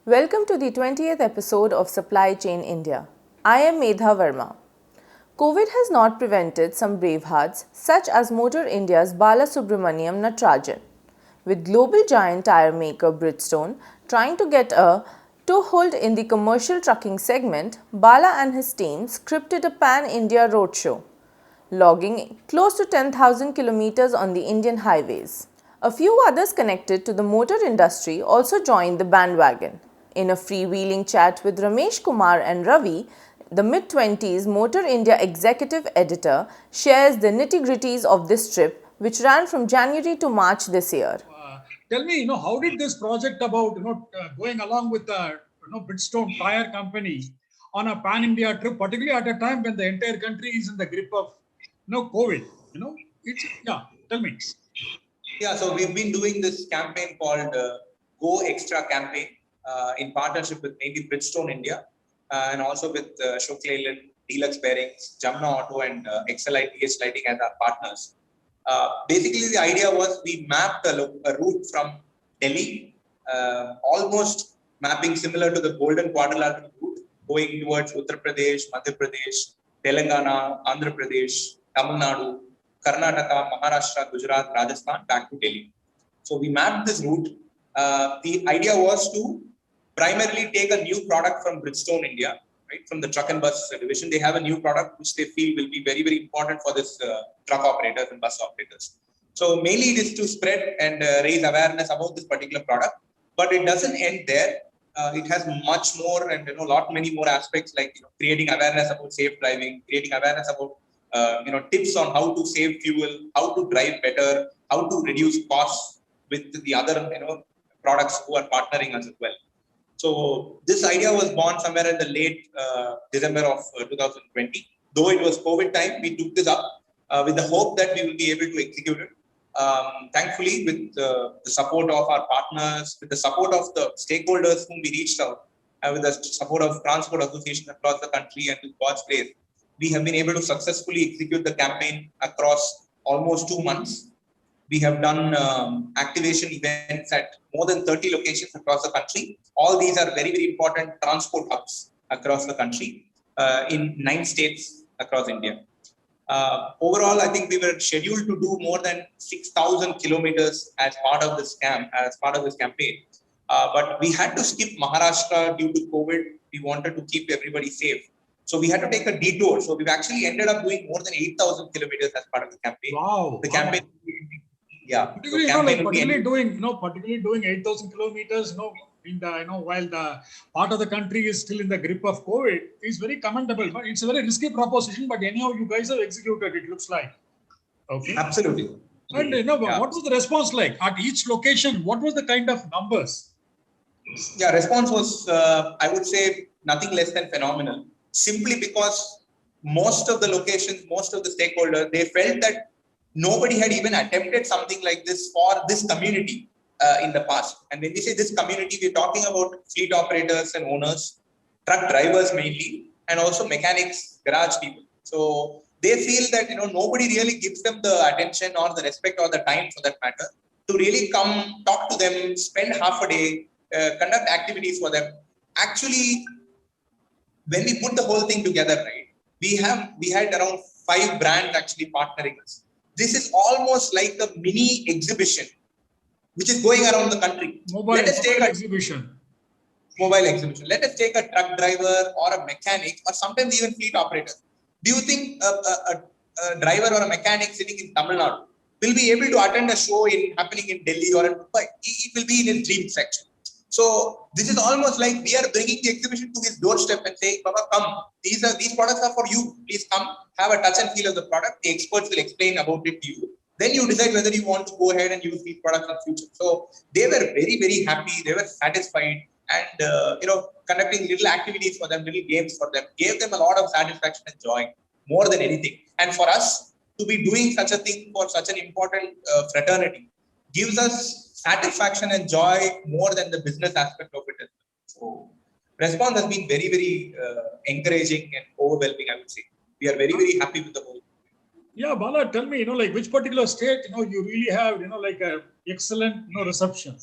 Welcome to the 20th episode of Supply Chain India. I am Medha Verma. COVID has not prevented some brave hearts, such as Motor India's Bala Subramaniam Natarajan. With global giant tire maker Bridgestone trying to get a toehold in the commercial trucking segment, Bala and his team scripted a pan-India roadshow, logging close to 10,000 kilometers on the Indian highways. A few others connected to the motor industry also joined the bandwagon. In a freewheeling chat with Ramesh Kumar and Ravi, the mid-20s Motor India executive editor shares the nitty-gritties of this trip, which ran from January to March this year. Tell me, how did this project about, going along with the, Bridgestone tire company on a pan-India trip, particularly at a time when the entire country is in the grip of, COVID, tell me. Yeah, so we've been doing this campaign called Go Extra campaign in partnership with mainly Bridgestone India and also with Ashok Leyland, Deluxe Bearings, Jamna Auto and XLI TH Lighting as our partners. Basically, the idea was we mapped a route from Delhi, almost mapping similar to the Golden Quadrilateral route, going towards Uttar Pradesh, Madhya Pradesh, Telangana, Andhra Pradesh, Tamil Nadu, Karnataka, Maharashtra, Gujarat, Rajasthan, back to Delhi. So we mapped this route. The idea was to primarily take a new product from Bridgestone India, right, from the truck and bus division. They have a new product which they feel will be very, very important for this truck operators and bus operators. So mainly it is to spread and raise awareness about this particular product, but it doesn't end there. It has much more and many more aspects like creating awareness about safe driving, creating awareness about tips on how to save fuel, how to drive better, how to reduce costs with the other products who are partnering us as well. So this idea was born somewhere in the late December of 2020. Though it was COVID time, we took this up with the hope that we will be able to execute it. Thankfully, with the support of our partners, with the support of the stakeholders whom we reached out, with the support of transport associations across the country and with God's grace, we have been able to successfully execute the campaign across almost 2 months. We have done activation events at more than 30 locations across the country. All these are very, very important transport hubs across the country in 9 states across India. Overall, I think we were scheduled to do more than 6,000 kilometers as part of this campaign. But we had to skip Maharashtra due to COVID. We wanted to keep everybody safe. So we had to take a detour. So we've actually ended up doing more than 8,000 kilometers as part of the campaign. Wow. The campaign, particularly doing 8,000 kilometers, in the while the part of the country is still in the grip of COVID, is very commendable. But it's a very risky proposition. But anyhow, you guys have executed. It looks like. Okay. Absolutely. And what was the response like at each location? What was the kind of numbers? Yeah, response was I would say nothing less than phenomenal. Simply because most of the locations, most of the stakeholders, they felt that nobody had even attempted something like this for this community in the past. And when we say this community, we're talking about fleet operators and owners, truck drivers mainly, and also mechanics, garage people. So they feel that nobody really gives them the attention or the respect or the time for that matter to really come talk to them, spend half a day, conduct activities for them. Actually, when we put the whole thing together, right, we had around 5 brands actually partnering us. This is almost like a mini exhibition, which is going around the country. Mobile exhibition. Let us take a truck driver or a mechanic or sometimes even fleet operator. Do you think a driver or a mechanic sitting in Tamil Nadu will be able to attend a show happening in Delhi or in Mumbai? It will be in his dream section. So this is almost like we are bringing the exhibition to his doorstep and saying, Baba, come. These products are for you. Please come, have a touch and feel of the product. The experts will explain about it to you. Then you decide whether you want to go ahead and use these products in the future. So they were very, very happy. They were satisfied, and conducting little activities for them, little games for them, gave them a lot of satisfaction and joy more than anything. And for us to be doing such a thing for such an important fraternity gives us satisfaction and joy more than the business aspect of it. So response has been very, very encouraging and overwhelming, I would say. We are very, very happy with the whole. Yeah, Bala, tell me, which particular state, you really have, a excellent, reception.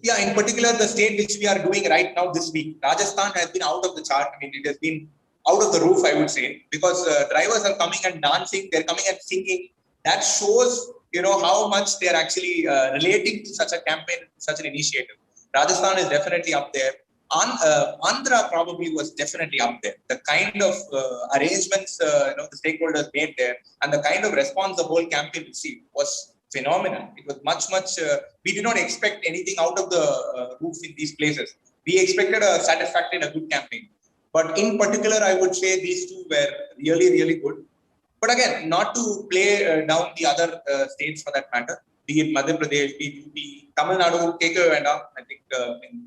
Yeah, in particular, the state which we are doing right now this week, Rajasthan has been out of the chart. I mean, it has been out of the roof, I would say, because drivers are coming and dancing, they're coming and singing. That shows, how much they're actually relating to such a campaign, such an initiative. Rajasthan is definitely up there. Andhra probably was definitely up there. The kind of arrangements, the stakeholders made there, and the kind of response the whole campaign received was phenomenal. It was much. We did not expect anything out of the roof in these places. We expected a satisfactory and a good campaign. But in particular, I would say these two were really good. But again, not to play down the other states for that matter, be it Madhya Pradesh, be it UP, Tamil Nadu, I think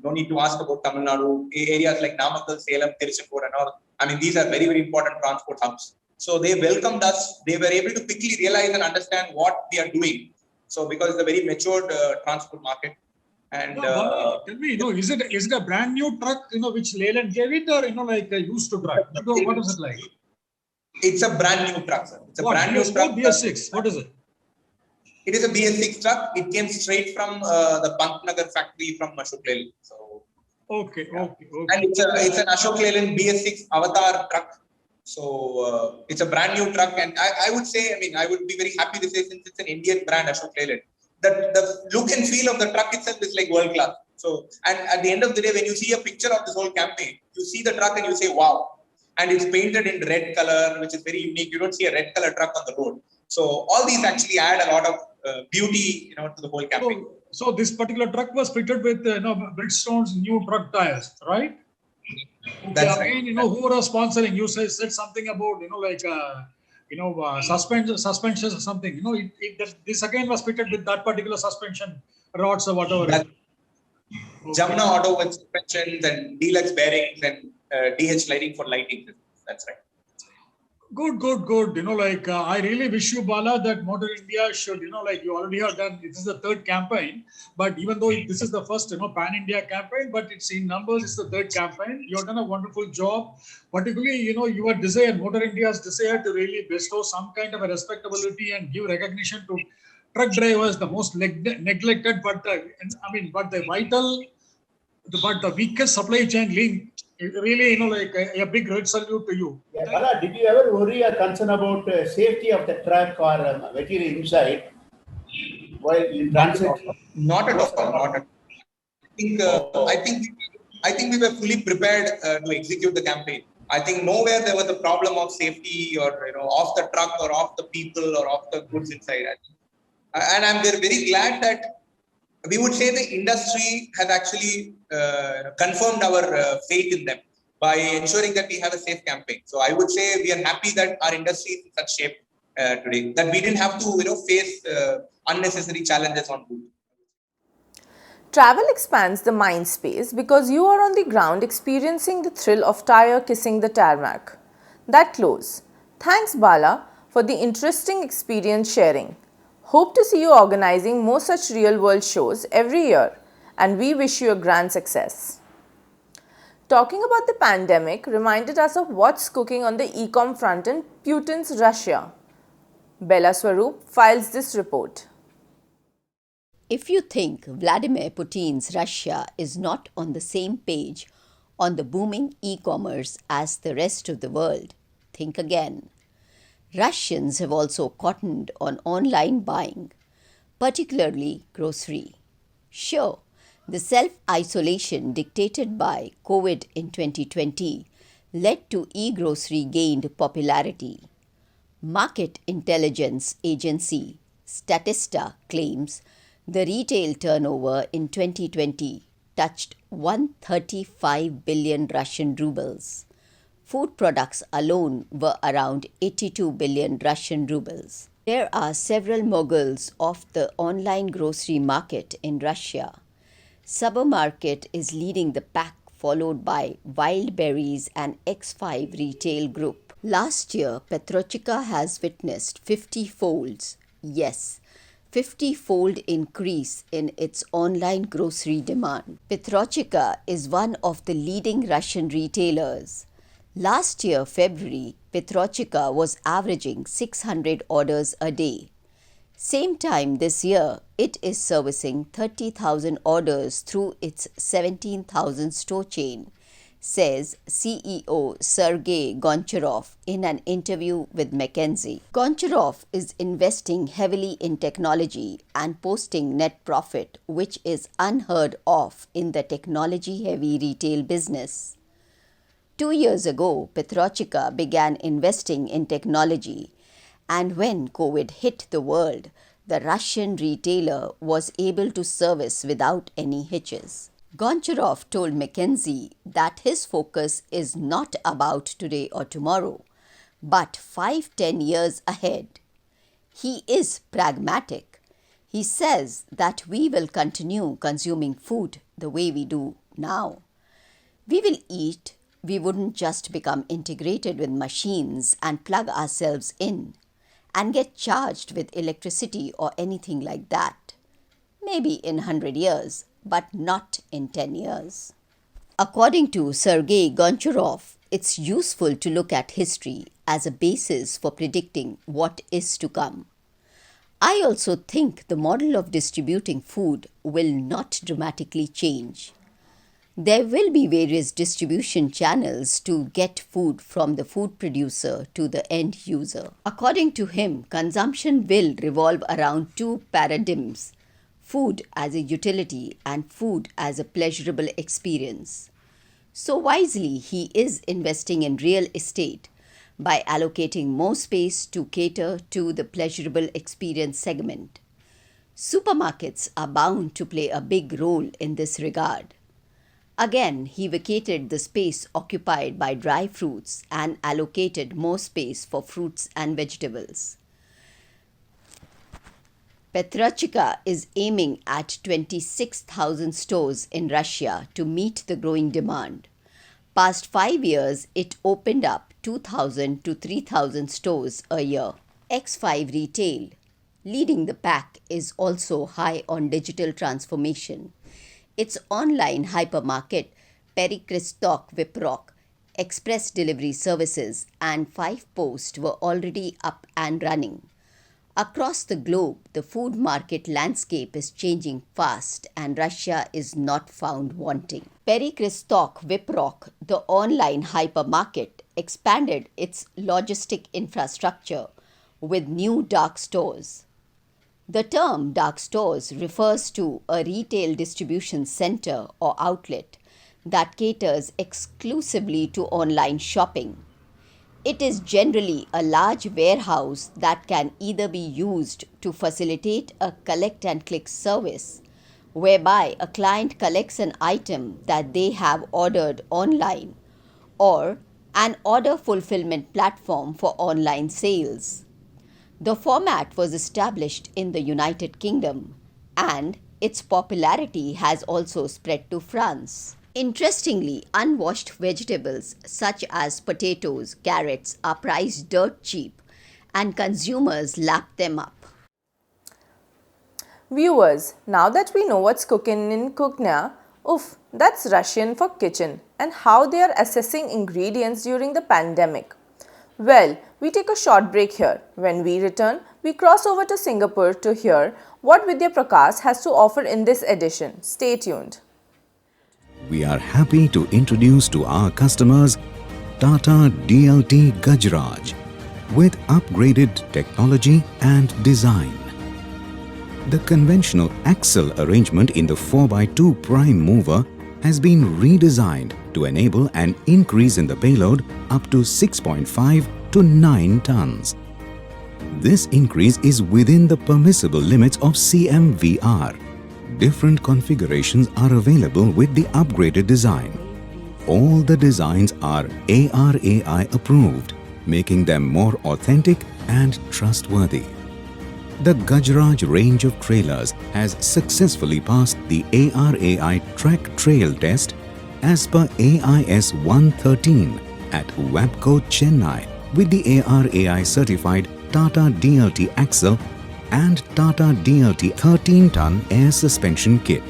no need to ask about Tamil Nadu, areas like Namakkal, Salem, Tiruchendur and all. I mean, these are very important transport hubs. So they welcomed us. They were able to quickly realize and understand what we are doing. So because it's a very matured transport market. And tell me, is it a brand new truck, which Leyland gave it, or like a used to truck? What is it like? It's a brand new truck, sir. It's a brand new truck. BS6. What is it? It is a BS6 truck. It came straight from the Pantnagar factory from Ashok Leyland. So okay. And it's an Ashok Leyland BS6 Avatar truck. So it's a brand new truck, and I would say, I would be very happy to say, since it's an Indian brand, Ashok Leyland, that the look and feel of the truck itself is like world class. So, and at the end of the day, when you see a picture of this whole campaign, you see the truck and you say, wow. And it's painted in red color, which is very unique. You don't see a red color truck on the road. So all these actually add a lot of beauty, to the whole campaign. So this particular truck was fitted with, Bridgestone's new truck tires, right? That's right. Who was sponsoring? You said something about, suspensions or something. This again was fitted with that particular suspension rods or whatever. Jamna Auto with suspensions and deluxe bearings and DH lighting for lighting. That's right. Good. I really wish you, Bala, that Motor India should, you already have done, this is the third campaign, but even though this is the first, pan-India campaign, but it's in numbers, it's the third campaign. You've done a wonderful job, particularly, your desire, Motor India's desire to really bestow some kind of a respectability and give recognition to truck drivers, the most neglected, but the weakest supply chain link. Really, a big red salute to you. Yeah, Bala, did you ever worry or concern about safety of the truck or material inside while in transit? Not at all. I think we were fully prepared to execute the campaign. I think nowhere there was a problem of safety or off the truck or off the people or off the goods inside. And I'm very glad that we would say the industry has actually confirmed our faith in them by ensuring that we have a safe campaign. So I would say we are happy that our industry is in such shape today, that we didn't have to face unnecessary challenges on route. Travel expands the mind space because you are on the ground experiencing the thrill of tire kissing the tarmac. That close. Thanks, Bala, for the interesting experience sharing. Hope to see you organizing more such real-world shows every year, and we wish you a grand success. Talking about the pandemic reminded us of what's cooking on the Ecom front in Putin's Russia. Bella Swaroop files this report. If you think Vladimir Putin's Russia is not on the same page on the booming e-commerce as the rest of the world, think again. Russians have also cottoned on online buying, particularly grocery. Sure, the self-isolation dictated by COVID in 2020 led to e-grocery gained popularity. Market intelligence agency Statista claims the retail turnover in 2020 touched 135 billion Russian rubles. Food products alone were around 82 billion Russian rubles. There are several moguls of the online grocery market in Russia. Supermarket is leading the pack, followed by Wildberries and X5 Retail Group. Last year, Petrochika has witnessed 50-fold increase in its online grocery demand. Petrochika is one of the leading Russian retailers. Last year, February, Petrochika was averaging 600 orders a day. Same time this year, it is servicing 30,000 orders through its 17,000 store chain, says CEO Sergey Goncharov in an interview with McKinsey. Goncharov is investing heavily in technology and posting net profit, which is unheard of in the technology-heavy retail business. 2 years ago, Petrochika began investing in technology, and when COVID hit the world, the Russian retailer was able to service without any hitches. Goncharov told McKinsey that his focus is not about today or tomorrow, but 5-10 years ahead. He is pragmatic. He says that we will continue consuming food the way we do now. We will eat. We wouldn't just become integrated with machines and plug ourselves in and get charged with electricity or anything like that. Maybe in 100 years, but not in 10 years. According to Sergey Goncharov, it's useful to look at history as a basis for predicting what is to come. I also think the model of distributing food will not dramatically change. There will be various distribution channels to get food from the food producer to the end user. According to him, consumption will revolve around two paradigms: food as a utility and food as a pleasurable experience. So wisely, he is investing in real estate by allocating more space to cater to the pleasurable experience segment. Supermarkets are bound to play a big role in this regard. Again, he vacated the space occupied by dry fruits and allocated more space for fruits and vegetables. Petrochika is aiming at 26,000 stores in Russia to meet the growing demand. Past 5 years, it opened up 2,000 to 3,000 stores a year. X5 Retail, leading the pack, is also high on digital transformation. Its online hypermarket, Perekrestok Viprok, express delivery services, and 5-Post were already up and running. Across the globe, the food market landscape is changing fast, and Russia is not found wanting. Perekrestok Viprok, the online hypermarket, expanded its logistic infrastructure with new dark stores. The term dark stores refers to a retail distribution center or outlet that caters exclusively to online shopping. It is generally a large warehouse that can either be used to facilitate a collect and click service, whereby a client collects an item that they have ordered online, or an order fulfillment platform for online sales. The format was established in the United Kingdom, and its popularity has also spread to France. Interestingly, unwashed vegetables such as potatoes, carrots are priced dirt cheap, and consumers lap them up. Viewers, now that we know what's cooking in Kuknya, oof, that's Russian for kitchen, and how they are assessing ingredients during the pandemic. Well, we take a short break here. When we return, we cross over to Singapore to hear what Vidya Prakash has to offer in this edition. Stay tuned. We are happy to introduce to our customers Tata DLT Gajraj with upgraded technology and design. The conventional axle arrangement in the 4x2 prime mover has been redesigned to enable an increase in the payload up to 6.5 to 9 tons. This increase is within the permissible limits of CMVR. Different configurations are available with the upgraded design. All the designs are ARAI approved, making them more authentic and trustworthy. The Gajraj range of trailers has successfully passed the ARAI track trail test as per AIS 113 at WABCO Chennai with the ARAI certified Tata DLT axle and Tata DLT 13-ton air suspension kit.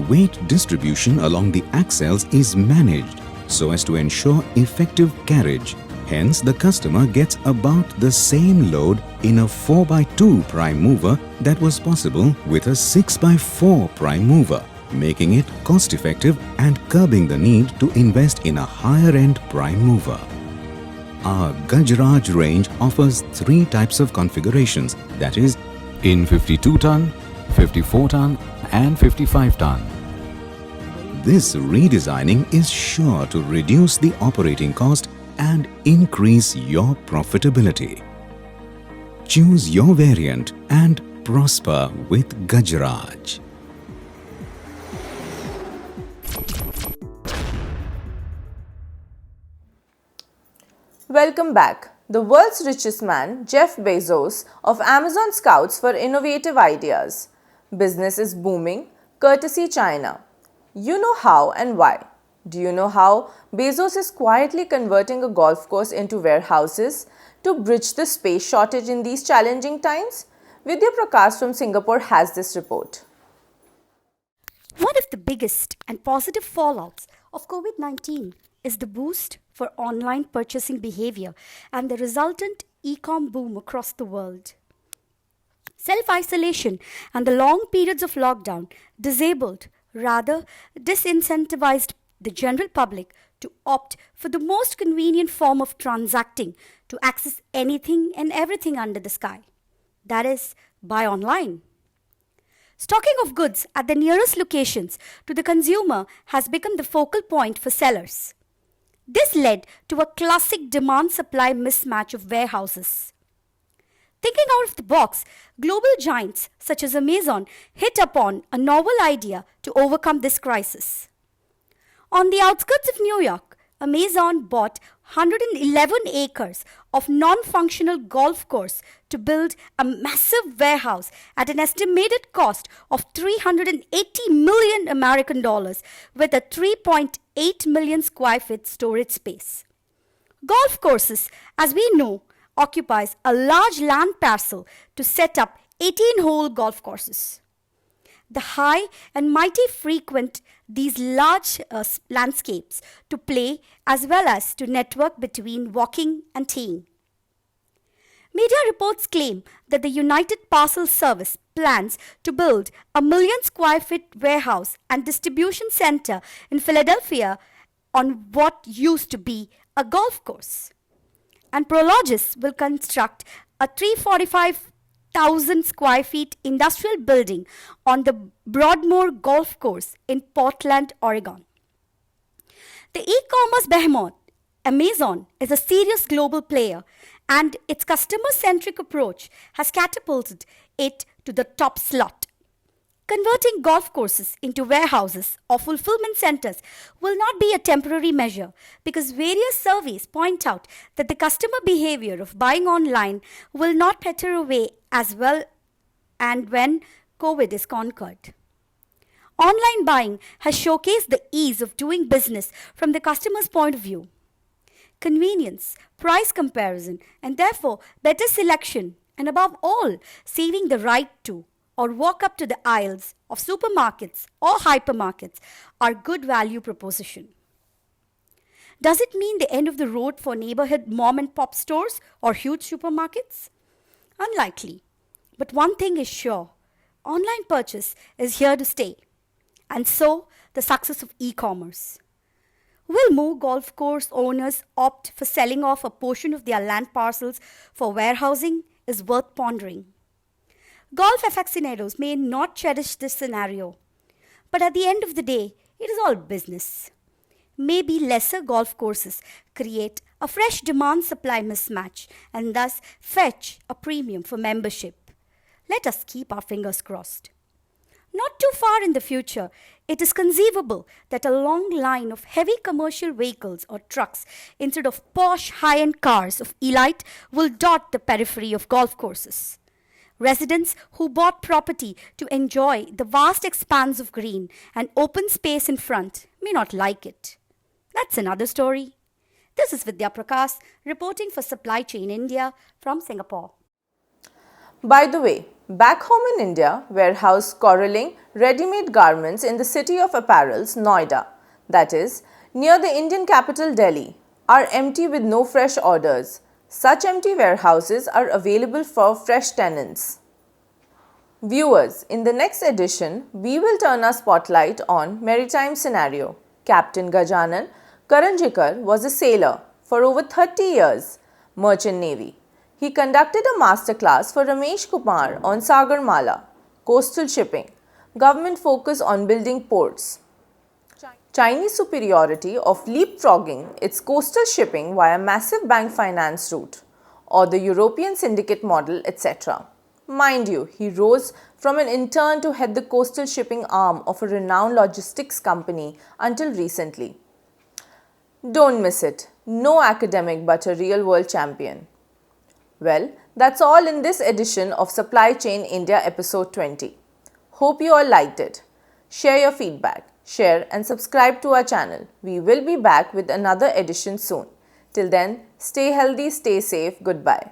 Weight distribution along the axles is managed so as to ensure effective carriage Hence, the customer gets about the same load in a 4x2 prime mover that was possible with a 6x4 prime mover, making it cost-effective and curbing the need to invest in a higher-end prime mover. Our Gajraj range offers 3 types of configurations, that is, in 52 ton, 54 ton and 55 ton. This redesigning is sure to reduce the operating cost and increase your profitability. Choose your variant and prosper with Gajraj. Welcome back. The world's richest man, Jeff Bezos of Amazon, scouts for innovative ideas. Business is booming, courtesy China. You know how and why. Do you know how Bezos is quietly converting a golf course into warehouses to bridge the space shortage in these challenging times? Vidya Prakash from Singapore has this report. One of the biggest and positive fallouts of COVID-19 is the boost for online purchasing behavior and the resultant Ecom boom across the world. Self-isolation and the long periods of lockdown disincentivized the general public to opt for the most convenient form of transacting to access anything and everything under the sky. That is, buy online. Stocking of goods at the nearest locations to the consumer has become the focal point for sellers. This led to a classic demand-supply mismatch of warehouses. Thinking out of the box, global giants such as Amazon hit upon a novel idea to overcome this crisis. On the outskirts of New York, Amazon bought 111 acres of non-functional golf course to build a massive warehouse at an estimated cost of $380 million American dollars with a 3.8 million square feet storage space. Golf courses, as we know, occupies a large land parcel to set up 18-hole golf courses. The high and mighty frequent these large landscapes to play as well as to network between walking and teeing. Media reports claim that the United Parcel Service plans to build a 1 million square feet warehouse and distribution center in Philadelphia on what used to be a golf course. And Prologis will construct a 345,000 square feet industrial building on the Broadmoor Golf Course in Portland, Oregon. The e-commerce behemoth, Amazon, is a serious global player, and its customer-centric approach has catapulted it to the top slot. Converting golf courses into warehouses or fulfillment centers will not be a temporary measure because various surveys point out that the customer behavior of buying online will not peter away as well and when COVID is conquered. Online buying has showcased the ease of doing business from the customer's point of view. Convenience, price comparison, and therefore better selection, and above all, saving the right to or walk up to the aisles of supermarkets or hypermarkets are good value proposition. Does it mean the end of the road for neighborhood mom and pop stores or huge supermarkets? Unlikely. But one thing is sure, online purchase is here to stay. And so, the success of e-commerce. Will more golf course owners opt for selling off a portion of their land parcels for warehousing is worth pondering. Golf aficionados may not cherish this scenario, but at the end of the day, it is all business. Maybe lesser golf courses create a fresh demand-supply mismatch and thus fetch a premium for membership. Let us keep our fingers crossed. Not too far in the future, it is conceivable that a long line of heavy commercial vehicles or trucks instead of posh high-end cars of elite will dot the periphery of golf courses. Residents who bought property to enjoy the vast expanse of green and open space in front may not like it. That's another story. This is Vidya Prakash reporting for Supply Chain India from Singapore. By the way, back home in India, warehouse corralling ready-made garments in the city of apparels, Noida, that is, near the Indian capital Delhi, are empty with no fresh orders. Such empty warehouses are available for fresh tenants. Viewers, in the next edition, we will turn our spotlight on maritime scenario. Captain Gajanan Karanjikar was a sailor for over 30 years, Merchant Navy. He conducted a masterclass for Ramesh Kumar on Sagarmala, coastal shipping, government focus on building ports, Chinese superiority of leapfrogging its coastal shipping via massive bank finance route, or the European syndicate model, etc. Mind you, he rose from an intern to head the coastal shipping arm of a renowned logistics company until recently. Don't miss it. No academic but a real world champion. Well, that's all in this edition of Supply Chain India Episode 20. Hope you all liked it. Share your feedback, share and subscribe to our channel. We will be back with another edition soon. Till then, stay healthy, stay safe. Goodbye.